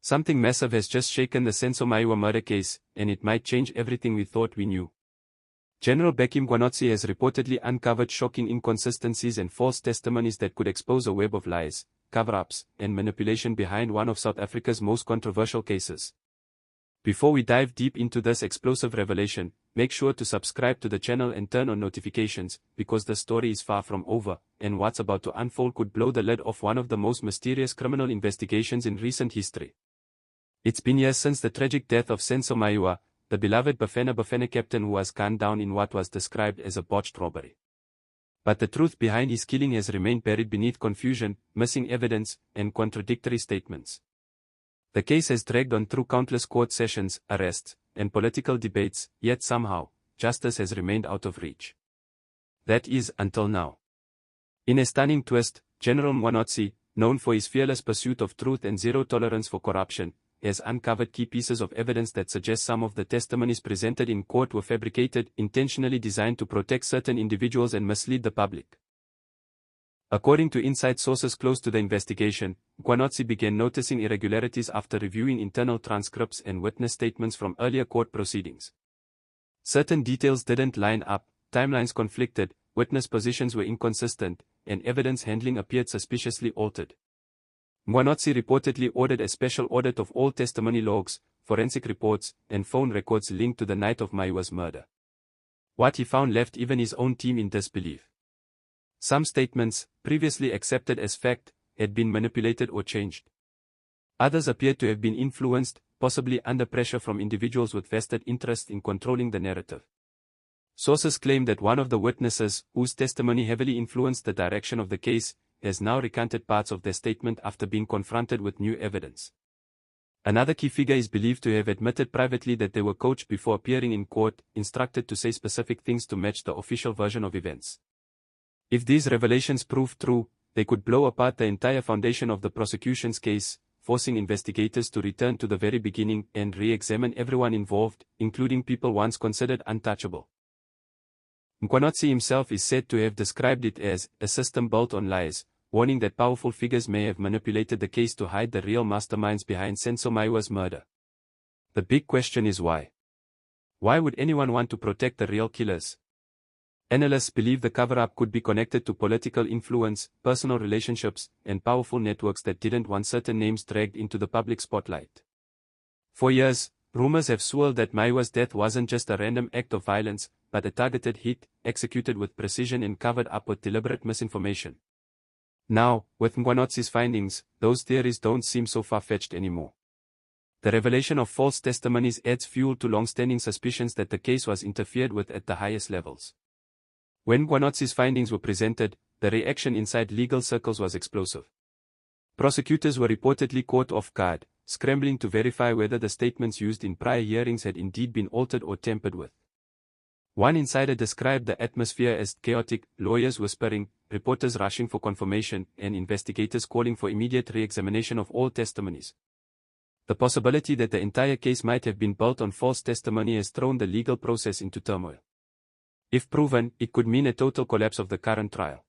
Something massive has just shaken the Senzo Meyiwa murder case, and it might change everything we thought we knew. General Bheki Mkhwanazi has reportedly uncovered shocking inconsistencies and false testimonies that could expose a web of lies, cover-ups, and manipulation behind one of South Africa's most controversial cases. Before we dive deep into this explosive revelation, make sure to subscribe to the channel and turn on notifications, because the story is far from over, and what's about to unfold could blow the lid off one of the most mysterious criminal investigations in recent history. It's been years since the tragic death of Senzo Meyiwa, the beloved Bafana captain who was gunned down in what was described as a botched robbery. But the truth behind his killing has remained buried beneath confusion, missing evidence, and contradictory statements. The case has dragged on through countless court sessions, arrests, and political debates, yet somehow, justice has remained out of reach. That is, until now. In a stunning twist, General Mkhwanazi, known for his fearless pursuit of truth and zero tolerance for corruption, has uncovered key pieces of evidence that suggest some of the testimonies presented in court were fabricated, intentionally designed to protect certain individuals and mislead the public. According to inside sources close to the investigation, Mkhwanazi began noticing irregularities after reviewing internal transcripts and witness statements from earlier court proceedings. Certain details didn't line up, timelines conflicted, witness positions were inconsistent, and evidence handling appeared suspiciously altered. Mkhwanazi reportedly ordered a special audit of all testimony logs, forensic reports, and phone records linked to the night of Meyiwa's murder. What he found left even his own team in disbelief. Some statements, previously accepted as fact, had been manipulated or changed. Others appeared to have been influenced, possibly under pressure from individuals with vested interest in controlling the narrative. Sources claim that one of the witnesses, whose testimony heavily influenced the direction of the case, has now recanted parts of their statement after being confronted with new evidence. Another key figure is believed to have admitted privately that they were coached before appearing in court, instructed to say specific things to match the official version of events. If these revelations prove true, they could blow apart the entire foundation of the prosecution's case, forcing investigators to return to the very beginning and re-examine everyone involved, including people once considered untouchable. Mkhwanazi himself is said to have described it as a system built on lies, warning that powerful figures may have manipulated the case to hide the real masterminds behind Senzo Meyiwa's murder. The big question is why? Why would anyone want to protect the real killers? Analysts believe the cover-up could be connected to political influence, personal relationships, and powerful networks that didn't want certain names dragged into the public spotlight. For years, rumors have swirled that Meyiwa's death wasn't just a random act of violence, but a targeted hit, executed with precision and covered up with deliberate misinformation. Now, with Mkhwanazi's findings, those theories don't seem so far-fetched anymore. The revelation of false testimonies adds fuel to long-standing suspicions that the case was interfered with at the highest levels. When Mkhwanazi's findings were presented, the reaction inside legal circles was explosive. Prosecutors were reportedly caught off guard, scrambling to verify whether the statements used in prior hearings had indeed been altered or tampered with. One insider described the atmosphere as chaotic, lawyers whispering, reporters rushing for confirmation, and investigators calling for immediate re-examination of all testimonies. The possibility that the entire case might have been built on false testimony has thrown the legal process into turmoil. If proven, it could mean a total collapse of the current trial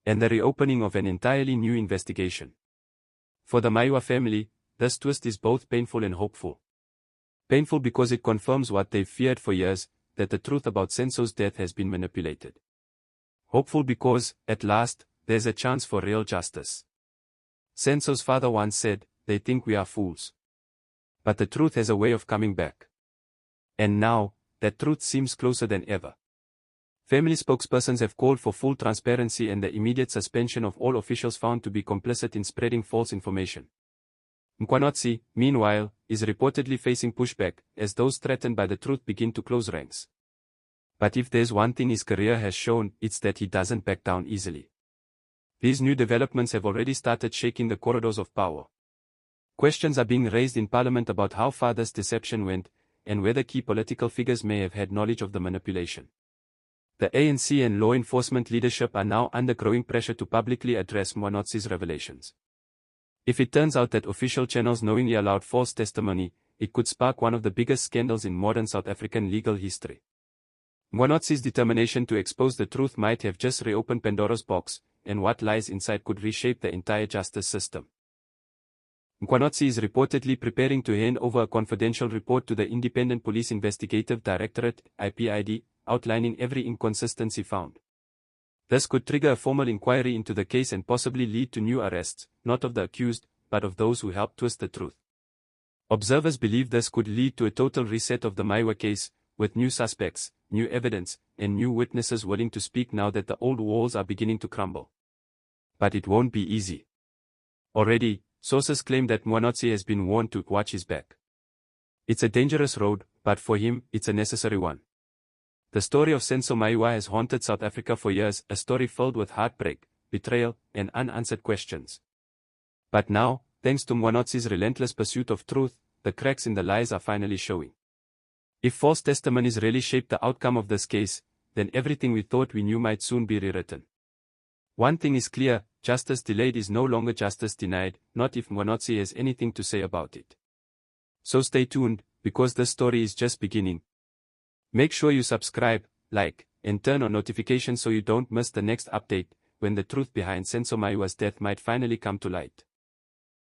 and the reopening of an entirely new investigation. For the Meyiwa family, this twist is both painful and hopeful. Painful because it confirms what they've feared for years, that the truth about Senzo's death has been manipulated. Hopeful because, at last, there's a chance for real justice. Senzo's father once said, "They think we are fools. But the truth has a way of coming back." And now, that truth seems closer than ever. Family spokespersons have called for full transparency and the immediate suspension of all officials found to be complicit in spreading false information. Mkhwanazi, meanwhile, is reportedly facing pushback, as those threatened by the truth begin to close ranks. But if there's one thing his career has shown, it's that he doesn't back down easily. These new developments have already started shaking the corridors of power. Questions are being raised in Parliament about how far this deception went, and whether key political figures may have had knowledge of the manipulation. The ANC and law enforcement leadership are now under growing pressure to publicly address Mkhwanazi's revelations. If it turns out that official channels knowingly allowed false testimony, it could spark one of the biggest scandals in modern South African legal history. Mkhwanazi's determination to expose the truth might have just reopened Pandora's box, and what lies inside could reshape the entire justice system. Mkhwanazi is reportedly preparing to hand over a confidential report to the Independent Police Investigative Directorate, IPID, outlining every inconsistency found. This could trigger a formal inquiry into the case and possibly lead to new arrests, not of the accused, but of those who helped twist the truth. Observers believe this could lead to a total reset of the Meyiwa case, with new suspects, new evidence, and new witnesses willing to speak now that the old walls are beginning to crumble. But it won't be easy. Already, sources claim that Mkhwanazi has been warned to watch his back. It's a dangerous road, but for him, it's a necessary one. The story of Senzo Meyiwa has haunted South Africa for years, a story filled with heartbreak, betrayal, and unanswered questions. But now, thanks to Mkhwanazi's relentless pursuit of truth, the cracks in the lies are finally showing. If false testimonies really shaped the outcome of this case, then everything we thought we knew might soon be rewritten. One thing is clear, justice delayed is no longer justice denied, not if Mkhwanazi has anything to say about it. So stay tuned, because this story is just beginning. Make sure you subscribe, like, and turn on notifications so you don't miss the next update, when the truth behind Senzo Meyiwa's death might finally come to light.